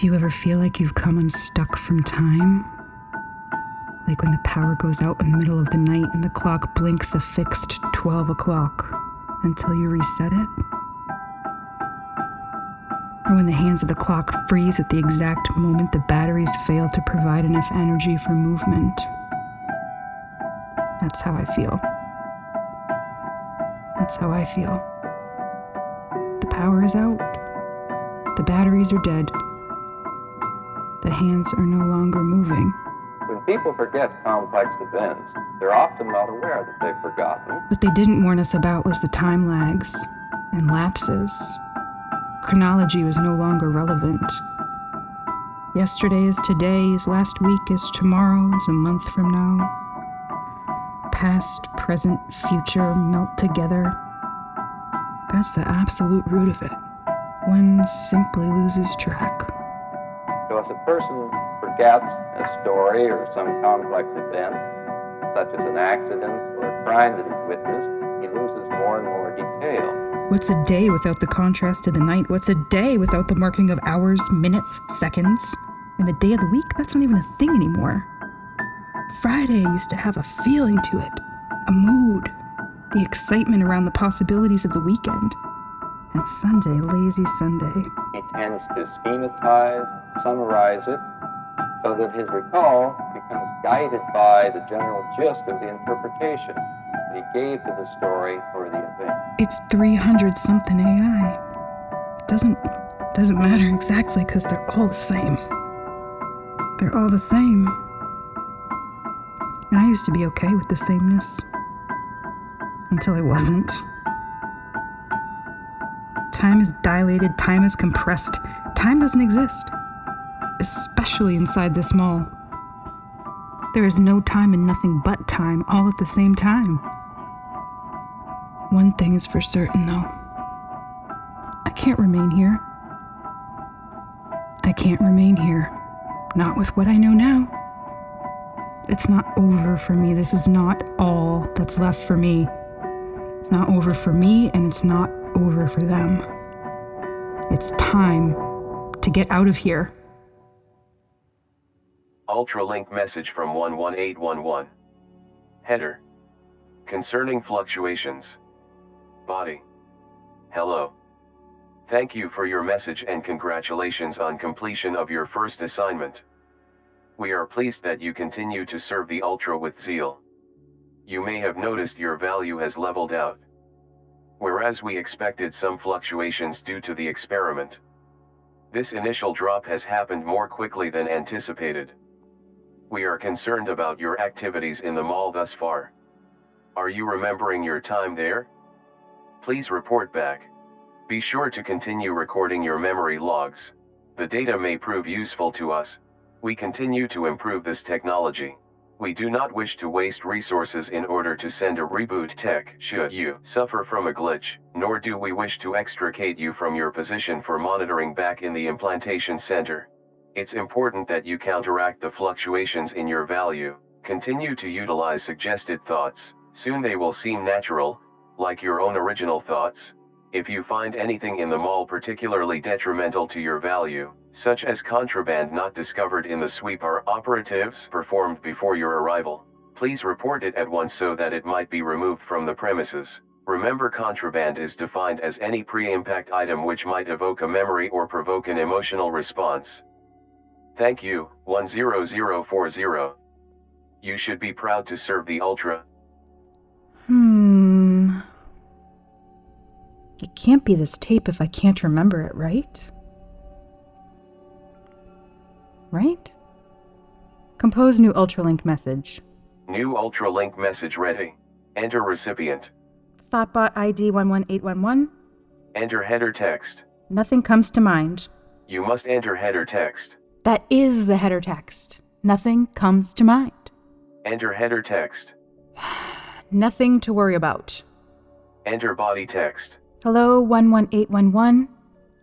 Do you ever feel like you've come unstuck from time? Like when the power goes out in the middle of the night and the clock blinks a fixed 12 o'clock until you reset it? Or when the hands of the clock freeze at the exact moment the batteries fail to provide enough energy for movement? That's how I feel. That's how I feel. The power is out. The batteries are dead. The hands are no longer moving. When people forget complex events, they're often not aware that they've forgotten. What they didn't warn us about was the time lags and lapses. Chronology was no longer relevant. Yesterday is today, is last week, is tomorrow, is a month from now. Past, present, future melt together. That's the absolute root of it. One simply loses track. So if a person forgets a story or some complex event, such as an accident or a crime that he's witnessed, he loses more and more detail. What's a day without the contrast to the night? What's a day without the marking of hours, minutes, seconds? And the day of the week, that's not even a thing anymore. Friday used to have a feeling to it, a mood, the excitement around the possibilities of the weekend. And Sunday, lazy Sunday. He tends to schematize, summarize it, so that his recall becomes guided by the general gist of the interpretation that he gave to the story or the event. It's 300-something AI. It doesn't matter exactly because they're all the same. They're all the same. And I used to be okay with the sameness. Until I wasn't. Time is dilated, time is compressed. Time doesn't exist. Especially inside this mall. There is no time and nothing but time, all at the same time. One thing is for certain, though. I can't remain here. I can't remain here. Not with what I know now. It's not over for me. This is not all that's left for me. It's not over for me, and it's not over for them. It's time to get out of here. Ultralink message from 11811. Header. Concerning fluctuations. Body. Hello. Thank you for your message and congratulations on completion of your first assignment. We are pleased that you continue to serve the Ultra with zeal. You may have noticed your value has leveled out. Whereas we expected some fluctuations due to the experiment. This initial drop has happened more quickly than anticipated. We are concerned about your activities in the mall thus far. Are you remembering your time there? Please report back. Be sure to continue recording your memory logs. The data may prove useful to us. We continue to improve this technology. We do not wish to waste resources in order to send a reboot tech should you suffer from a glitch, nor do we wish to extricate you from your position for monitoring back in the implantation center. It's important that you counteract the fluctuations in your value, continue to utilize suggested thoughts, soon they will seem natural, like your own original thoughts. If you find anything in the mall particularly detrimental to your value, such as contraband not discovered in the sweep or operatives performed before your arrival, please report it at once so that it might be removed from the premises. Remember, contraband is defined as any pre-impact item which might evoke a memory or provoke an emotional response. Thank you, 10040. You should be proud to serve the Ultra. It can't be this tape if I can't remember it, right? Right? Compose new Ultralink message. New Ultralink message ready. Enter recipient. Thoughtbot ID 11811. Enter header text. Nothing comes to mind. You must enter header text. That is the header text. Nothing comes to mind. Enter header text. Nothing to worry about. Enter body text. Hello, 11811.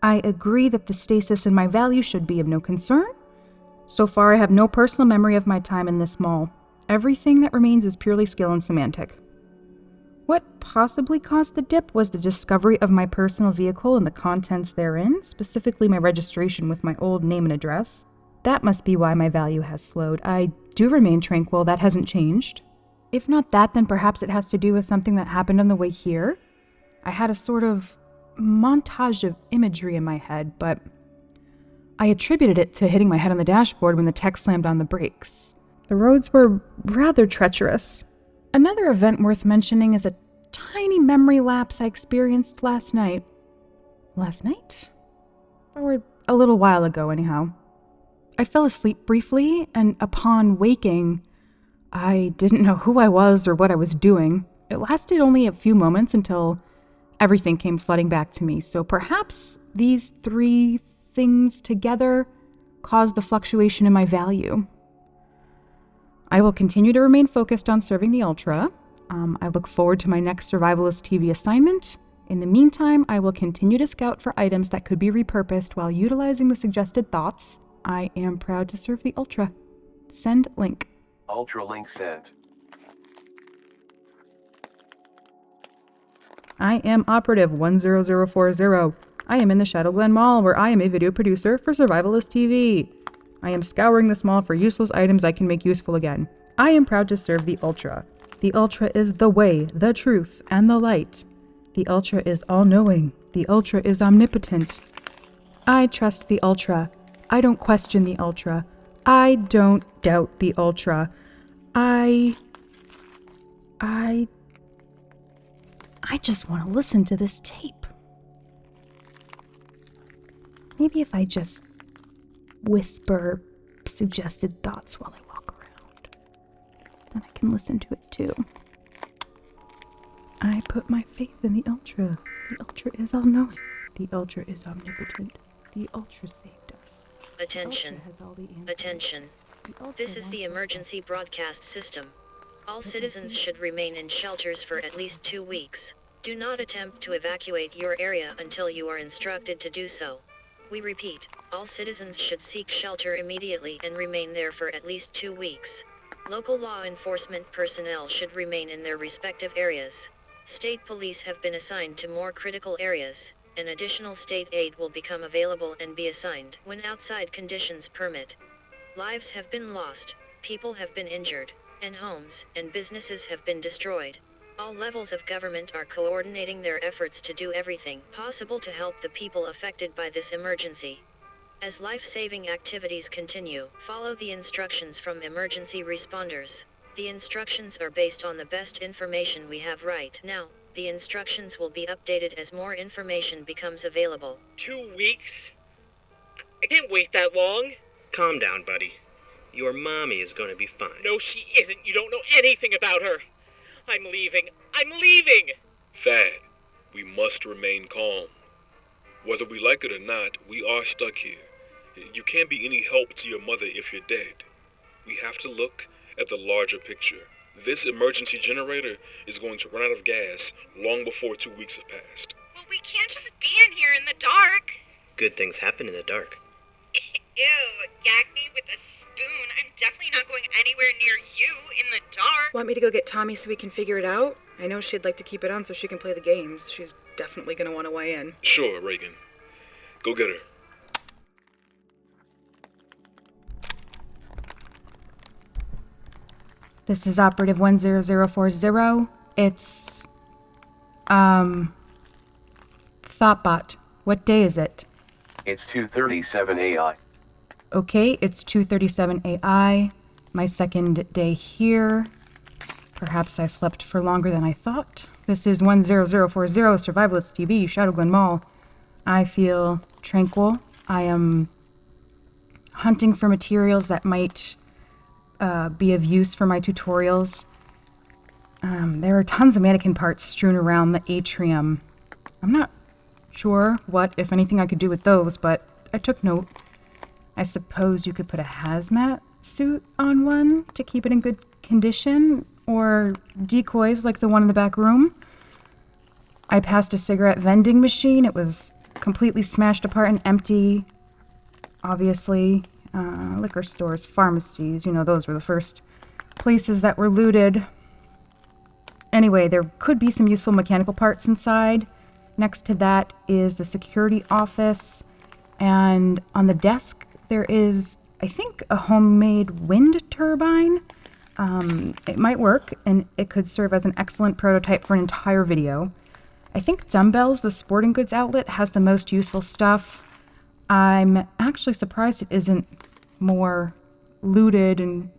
I agree that the stasis in my value should be of no concern. So far, I have no personal memory of my time in this mall. Everything that remains is purely skill and semantic. What possibly caused the dip was the discovery of my personal vehicle and the contents therein, specifically my registration with my old name and address. That must be why my value has slowed. I do remain tranquil, that hasn't changed. If not that, then perhaps it has to do with something that happened on the way here. I had a sort of montage of imagery in my head, but I attributed it to hitting my head on the dashboard when the tech slammed on the brakes. The roads were rather treacherous. Another event worth mentioning is a tiny memory lapse I experienced last night. Last night? Or a little while ago, anyhow. I fell asleep briefly, and upon waking, I didn't know who I was or what I was doing. It lasted only a few moments until everything came flooding back to me, so perhaps these three things together caused the fluctuation in my value. I will continue to remain focused on serving the Ultra. I look forward to my next Survivalist TV assignment. In the meantime, I will continue to scout for items that could be repurposed while utilizing the suggested thoughts. I am proud to serve the Ultra. Send link. Ultra link sent. I am Operative 10040. I am in the Shadowglen Mall, where I am a video producer for Survivalist TV. I am scouring this mall for useless items I can make useful again. I am proud to serve the Ultra. The Ultra is the way, the truth, and the light. The Ultra is all-knowing. The Ultra is omnipotent. I trust the Ultra. I don't question the Ultra. I don't doubt the Ultra. I just want to listen to this tape. Maybe if I just whisper suggested thoughts while I walk around, then I can listen to it too. I put my faith in the Ultra. The Ultra is all-knowing. The Ultra is omnipotent. The Ultra saved us. Attention. Attention. This is the emergency broadcast system. All citizens should remain in shelters for at least 2 weeks. Do not attempt to evacuate your area until you are instructed to do so. We repeat, all citizens should seek shelter immediately and remain there for at least 2 weeks. Local law enforcement personnel should remain in their respective areas. State police have been assigned to more critical areas, and additional state aid will become available and be assigned when outside conditions permit. Lives have been lost, people have been injured, and homes and businesses have been destroyed. All levels of government are coordinating their efforts to do everything possible to help the people affected by this emergency. As life-saving activities continue, follow the instructions from emergency responders. The instructions are based on the best information we have right now. The instructions will be updated as more information becomes available. 2 weeks? I can't wait that long. Calm down, buddy. Your mommy is going to be fine. No, she isn't. You don't know anything about her. I'm leaving. I'm leaving! Thad, we must remain calm. Whether we like it or not, we are stuck here. You can't be any help to your mother if you're dead. We have to look at the larger picture. This emergency generator is going to run out of gas long before 2 weeks have passed. Well, we can't just be in here in the dark. Good things happen in the dark. Ew, gag me with a spoon. I'm definitely not going anywhere near you in the dark. Want me to go get Tommy so we can figure it out? I know she'd like to keep it on so she can play the games. She's definitely going to want to weigh in. Sure, Reagan. Go get her. This is Operative 10040. It's, Thoughtbot. What day is it? It's 2:37 AI. Okay, it's 2:37 AI. My second day here. Perhaps I slept for longer than I thought. This is 10040 Survivalist TV, Shadowglen Mall. I feel tranquil. I am hunting for materials that might be of use for my tutorials. There are tons of mannequin parts strewn around the atrium. I'm not sure what, if anything, I could do with those, but I took note. I suppose you could put a hazmat suit on one to keep it in good condition, or decoys like the one in the back room. I passed a cigarette vending machine. It was completely smashed apart and empty. Obviously, liquor stores, pharmacies, those were the first places that were looted. Anyway, there could be some useful mechanical parts inside. Next to that is the security office. And on the desk, there is, I think, a homemade wind turbine. It might work, and it could serve as an excellent prototype for an entire video. I think Dumbbells, the sporting goods outlet, has the most useful stuff. I'm actually surprised it isn't more looted,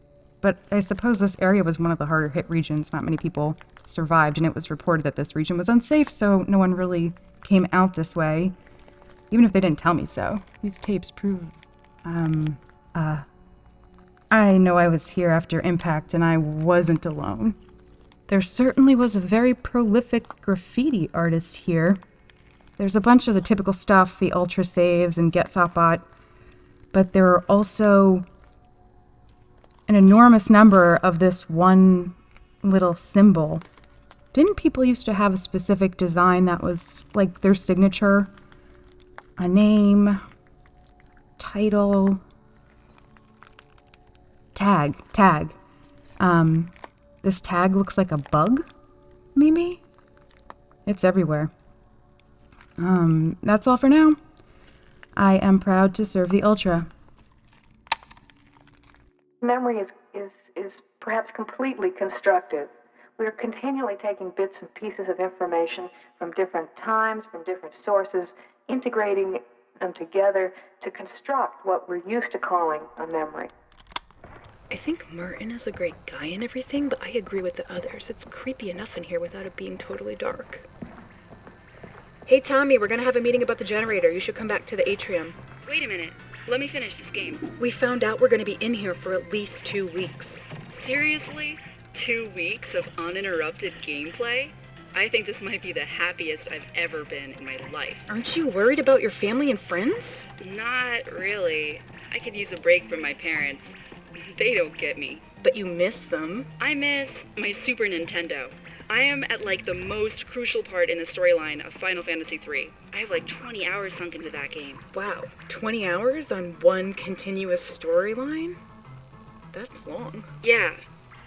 but I suppose this area was one of the harder hit regions. Not many people survived, and it was reported that this region was unsafe, so no one really came out this way, even if they didn't tell me so. These tapes prove, I know I was here after Impact, and I wasn't alone. There certainly was a very prolific graffiti artist here. There's a bunch of the typical stuff, the Ultra Saves and Get Thoughtbot, but there are also an enormous number of this one little symbol. Didn't people used to have a specific design that was like their signature? A name, title, tag. This tag looks like a bug, maybe? It's everywhere. That's all for now. I am proud to serve the Ultra. Memory is perhaps completely constructive. We're continually taking bits and pieces of information from different times, from different sources, integrating them together to construct what we're used to calling a memory. I think Martin is a great guy and everything, but I agree with the others. It's creepy enough in here without it being totally dark. Hey, Tommy, we're gonna have a meeting about the generator. You should come back to the atrium. Wait a minute. Let me finish this game. We found out we're gonna be in here for at least 2 weeks. Seriously? 2 weeks of uninterrupted gameplay? I think this might be the happiest I've ever been in my life. Aren't you worried about your family and friends? Not really. I could use a break from my parents. They don't get me. But you miss them. I miss my Super Nintendo. I am at like the most crucial part in the storyline of Final Fantasy III. I have like 20 hours sunk into that game. Wow, 20 hours on one continuous storyline? That's long. Yeah,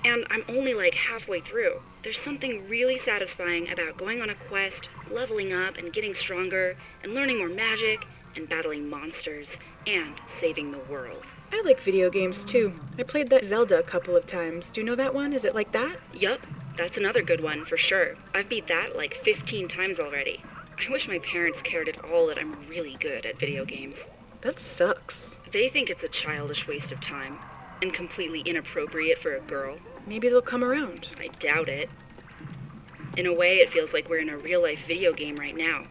and I'm only like halfway through. There's something really satisfying about going on a quest, leveling up and getting stronger, and learning more magic, and battling monsters, and saving the world. I like video games too. I played that Zelda a couple of times. Do you know that one? Is it like that? Yup. That's another good one, for sure. I've beat that like 15 times already. I wish my parents cared at all that I'm really good at video games. That sucks. They think it's a childish waste of time, and completely inappropriate for a girl. Maybe they'll come around. I doubt it. In a way, it feels like we're in a real-life video game right now.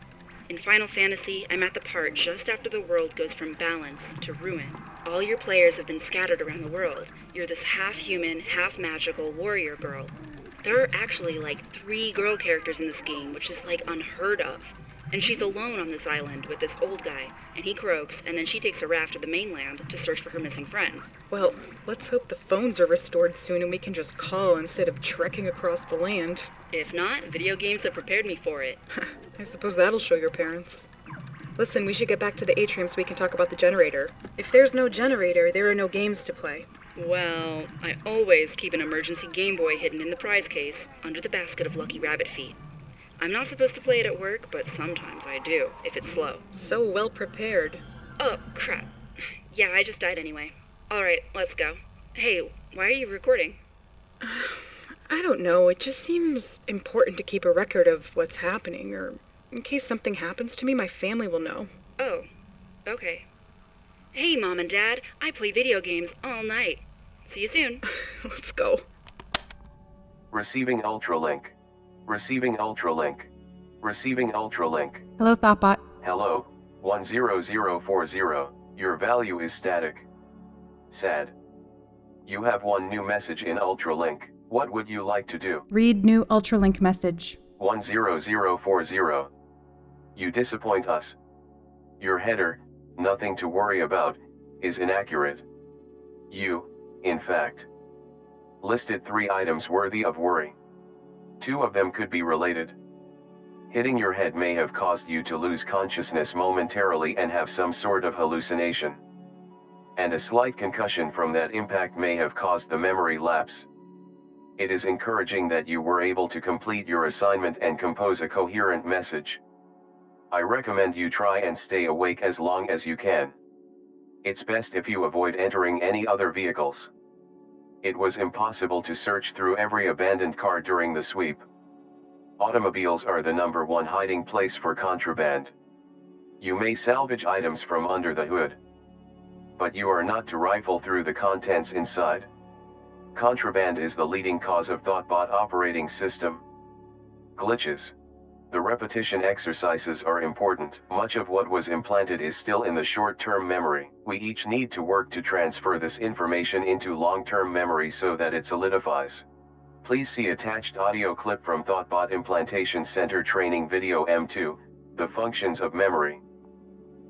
In Final Fantasy, I'm at the part just after the world goes from balance to ruin. All your players have been scattered around the world. You're this half-human, half-magical warrior girl. There are actually like 3 girl characters in this game, which is like unheard of. And she's alone on this island with this old guy, and he croaks, and then she takes a raft to the mainland to search for her missing friends. Well, let's hope the phones are restored soon and we can just call instead of trekking across the land. If not, video games have prepared me for it. I suppose that'll show your parents. Listen, we should get back to the atrium so we can talk about the generator. If there's no generator, there are no games to play. Well, I always keep an emergency Game Boy hidden in the prize case, under the basket of lucky rabbit feet. I'm not supposed to play it at work, but sometimes I do, if it's slow. So well prepared. Oh, crap. Yeah, I just died anyway. Alright, let's go. Hey, why are you recording? I don't know, it just seems important to keep a record of what's happening, or in case something happens to me, my family will know. Oh, okay. Hey, Mom and Dad, I play video games all night. See you soon. Let's go. Receiving Ultralink. Receiving Ultralink. Receiving Ultralink. Hello, Thoughtbot. Hello, 10040. Your value is static. Sad. You have one new message in Ultralink. What would you like to do? Read new Ultralink message. 10040. You disappoint us. Your header, nothing to worry about, is inaccurate. You, in fact, listed 3 items worthy of worry. 2 of them could be related. Hitting your head may have caused you to lose consciousness momentarily and have some sort of hallucination. And a slight concussion from that impact may have caused the memory lapse. It is encouraging that you were able to complete your assignment and compose a coherent message. I recommend you try and stay awake as long as you can. It's best if you avoid entering any other vehicles. It was impossible to search through every abandoned car during the sweep. Automobiles are the #1 hiding place for contraband. You may salvage items from under the hood, but you are not to rifle through the contents inside. Contraband is the leading cause of Thoughtbot operating system glitches. The repetition exercises are important. Much of what was implanted is still in the short-term memory. We each need to work to transfer this information into long-term memory so that it solidifies. Please see attached audio clip from Thoughtbot Implantation Center Training Video M2, The Functions of Memory.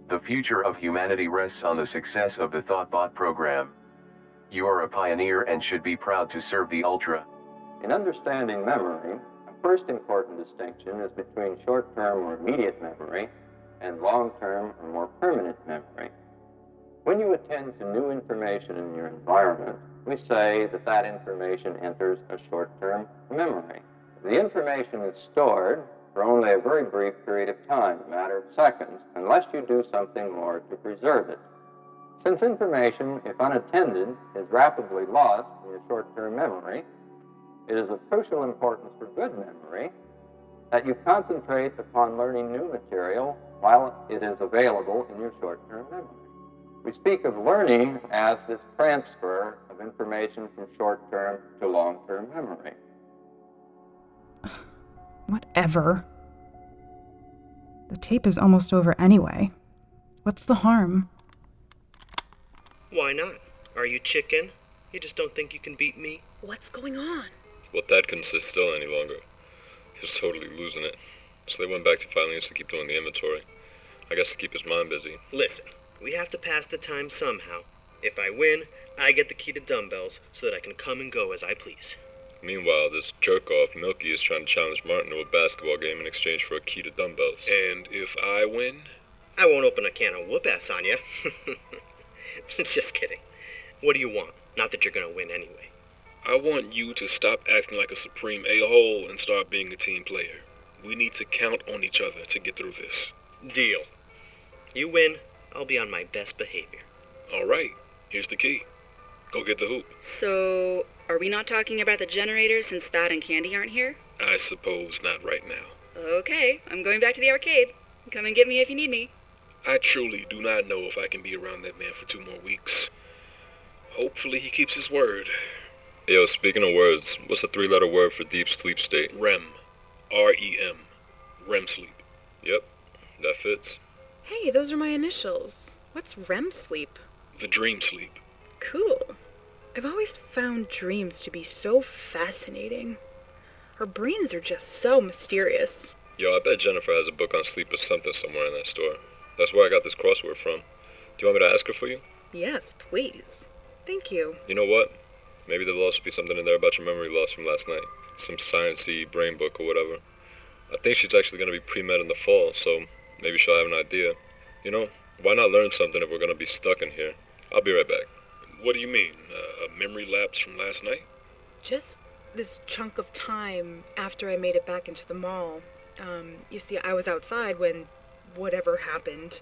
The future of humanity rests on the success of the Thoughtbot program. You are a pioneer and should be proud to serve the Ultra. In understanding memory, a first important distinction is between short-term or immediate memory and long-term or more permanent memory. When you attend to new information in your environment, we say that that information enters a short-term memory. The information is stored for only a very brief period of time, a matter of seconds, unless you do something more to preserve it. Since information, if unattended, is rapidly lost in your short-term memory, it is of crucial importance for good memory that you concentrate upon learning new material while it is available in your short-term memory. We speak of learning as this transfer of information from short-term to long-term memory. Whatever. The tape is almost over anyway. What's the harm? Why not? Are you chicken? You just don't think you can beat me? What's going on? Well, Thad couldn't sit still any longer. He was totally losing it. So they went back to filing us to keep doing the inventory. I guess to keep his mind busy. Listen, we have to pass the time somehow. If I win, I get the key to dumbbells so that I can come and go as I please. Meanwhile, this jerk-off, Milky, is trying to challenge Martin to a basketball game in exchange for a key to dumbbells. And if I win? I won't open a can of whoop-ass on you. Just kidding. What do you want? Not that you're gonna win anyway. I want you to stop acting like a supreme a-hole and start being a team player. We need to count on each other to get through this. Deal. You win, I'll be on my best behavior. All right, here's the key. Go get the hoop. So, are we not talking about the generator since Thad and Candy aren't here? I suppose not right now. Okay, I'm going back to the arcade. Come and get me if you need me. I truly do not know if I can be around that man for 2 more weeks. Hopefully he keeps his word. Yo, speaking of words, what's the 3-letter word for deep sleep state? REM. R-E-M. REM sleep. Yep, that fits. Hey, those are my initials. What's REM sleep? The dream sleep. Cool. I've always found dreams to be so fascinating. Our brains are just so mysterious. Yo, I bet Jennifer has a book on sleep or something somewhere in that store. That's where I got this crossword from. Do you want me to ask her for you? Yes, please. Thank you. You know what? Maybe there'll also be something in there about your memory loss from last night. Some science-y brain book or whatever. I think she's actually going to be pre-med in the fall, so maybe she'll have an idea. You know, why not learn something if we're going to be stuck in here? I'll be right back. What do you mean? A memory lapse from last night? Just this chunk of time after I made it back into the mall. You see, I was outside when whatever happened.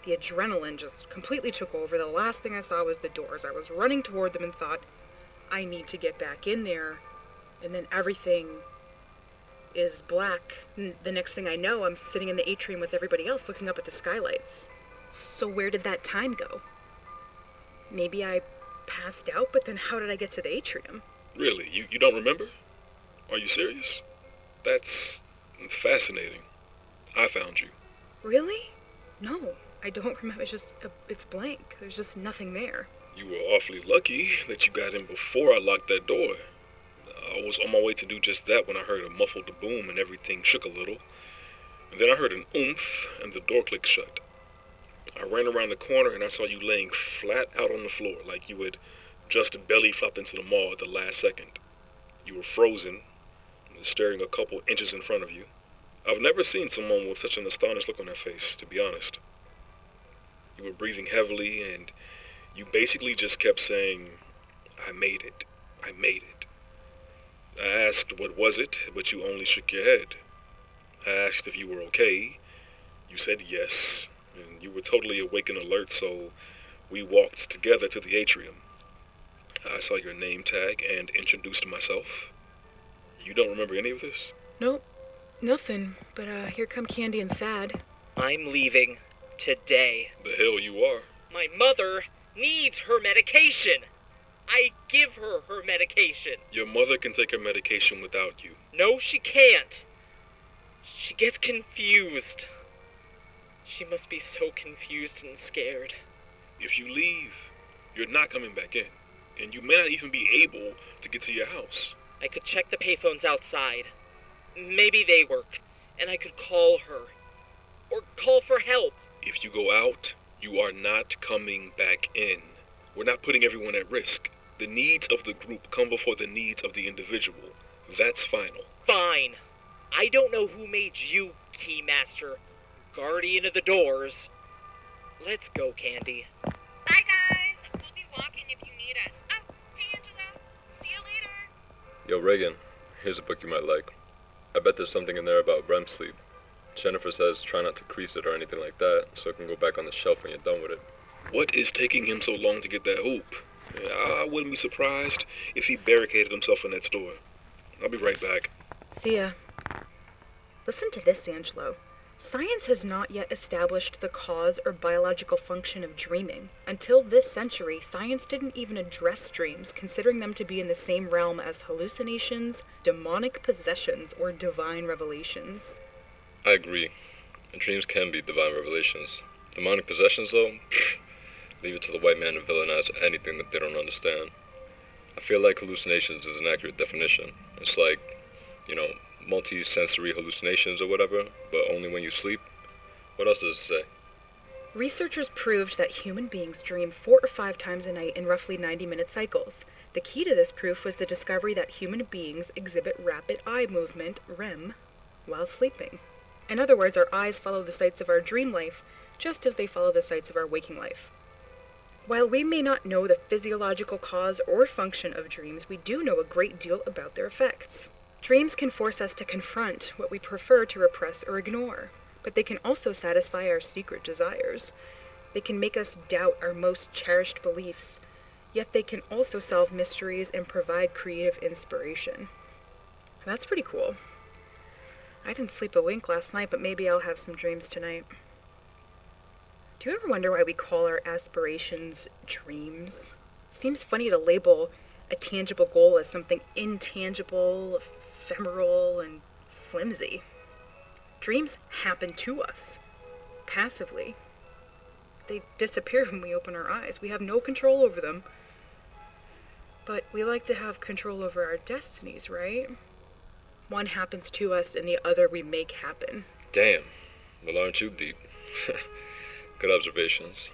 The adrenaline just completely took over. The last thing I saw was the doors. I was running toward them and thought, I need to get back in there. And then everything is black. And the next thing I know, I'm sitting in the atrium with everybody else looking up at the skylights. So where did that time go? Maybe I passed out, but then how did I get to the atrium? Really? You don't remember? Are you serious? That's fascinating. I found you. Really? No, I don't remember. It's blank. There's just nothing there. You were awfully lucky that you got in before I locked that door. I was on my way to do just that when I heard a muffled boom and everything shook a little. And then I heard an oomph and the door clicked shut. I ran around the corner and I saw you laying flat out on the floor like you had just belly flopped into the mall at the last second. You were frozen, staring a couple inches in front of you. I've never seen someone with such an astonished look on their face, to be honest. You were breathing heavily and you basically just kept saying, I made it. I made it. I asked what was it, but you only shook your head. I asked if you were okay. You said yes, and you were totally awake and alert, so we walked together to the atrium. I saw your name tag and introduced myself. You don't remember any of this? Nope, nothing. But here come Candy and Thad. I'm leaving today. The hell you are. My mother needs her medication. I give her her medication. Your mother can take her medication without you. No, she can't. She gets confused. She must be so confused and scared. If you leave, you're not coming back in. And you may not even be able to get to your house. I could check the payphones outside. Maybe they work, and I could call her. Or call for help. If you go out, you are not coming back in. We're not putting everyone at risk. The needs of the group come before the needs of the individual. That's final. Fine. I don't know who made you Keymaster, guardian of the doors. Let's go, Candy. Bye, guys. We'll be walking if you need us. Oh, hey, Angela. See you later. Yo, Reagan, here's a book you might like. I bet there's something in there about REM sleep. Jennifer says try not to crease it or anything like that, so it can go back on the shelf when you're done with it. What is taking him so long to get that hoop? I wouldn't be surprised if he barricaded himself in that store. I'll be right back. See ya. Listen to this, Angelo. Science has not yet established the cause or biological function of dreaming. Until this century, science didn't even address dreams, considering them to be in the same realm as hallucinations, demonic possessions, or divine revelations. I agree. Dreams can be divine revelations. Demonic possessions, though? Leave it to the white man to villainize anything that they don't understand. I feel like hallucinations is an accurate definition. It's like, multi-sensory hallucinations or whatever, but only when you sleep. What else does it say? Researchers proved that human beings dream 4 or 5 times a night in roughly 90-minute cycles. The key to this proof was the discovery that human beings exhibit rapid eye movement, REM, while sleeping. In other words, our eyes follow the sights of our dream life, just as they follow the sights of our waking life. While we may not know the physiological cause or function of dreams, we do know a great deal about their effects. Dreams can force us to confront what we prefer to repress or ignore, but they can also satisfy our secret desires. They can make us doubt our most cherished beliefs, yet they can also solve mysteries and provide creative inspiration. That's pretty cool. I didn't sleep a wink last night, but maybe I'll have some dreams tonight. Do you ever wonder why we call our aspirations dreams? Seems funny to label a tangible goal as something intangible, ephemeral, and flimsy. Dreams happen to us, passively. They disappear when we open our eyes. We have no control over them. But we like to have control over our destinies, right? One happens to us and the other we make happen. Damn. Well, aren't you deep? Good observations.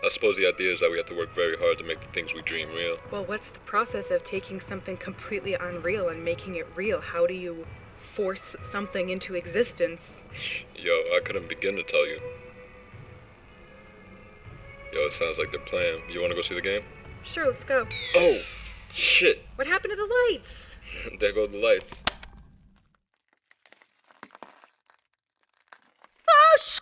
I suppose the idea is that we have to work very hard to make the things we dream real. Well, what's the process of taking something completely unreal and making it real? How do you force something into existence? Yo, I couldn't begin to tell you. Yo, it sounds like they're playing. You want to go see the game? Sure, let's go. Oh, shit. What happened to the lights? There go the lights. Oh, sh!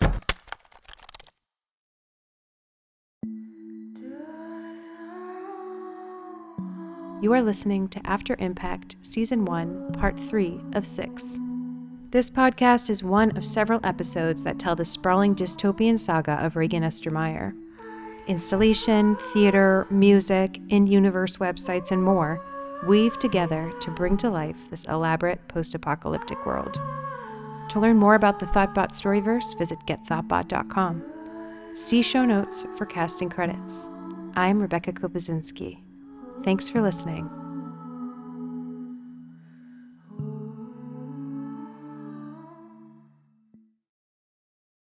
You are listening to After Impact, Season 1, Part 3 of 6. This podcast is one of several episodes that tell the sprawling dystopian saga of Reagan Estermeyer. Installation, theater, music, in-universe websites, and more weave together to bring to life this elaborate post-apocalyptic world. To learn more about the Thoughtbot Storyverse, visit getthoughtbot.com. See show notes for casting credits. I'm Rebecca Kopaczynski. Thanks for listening.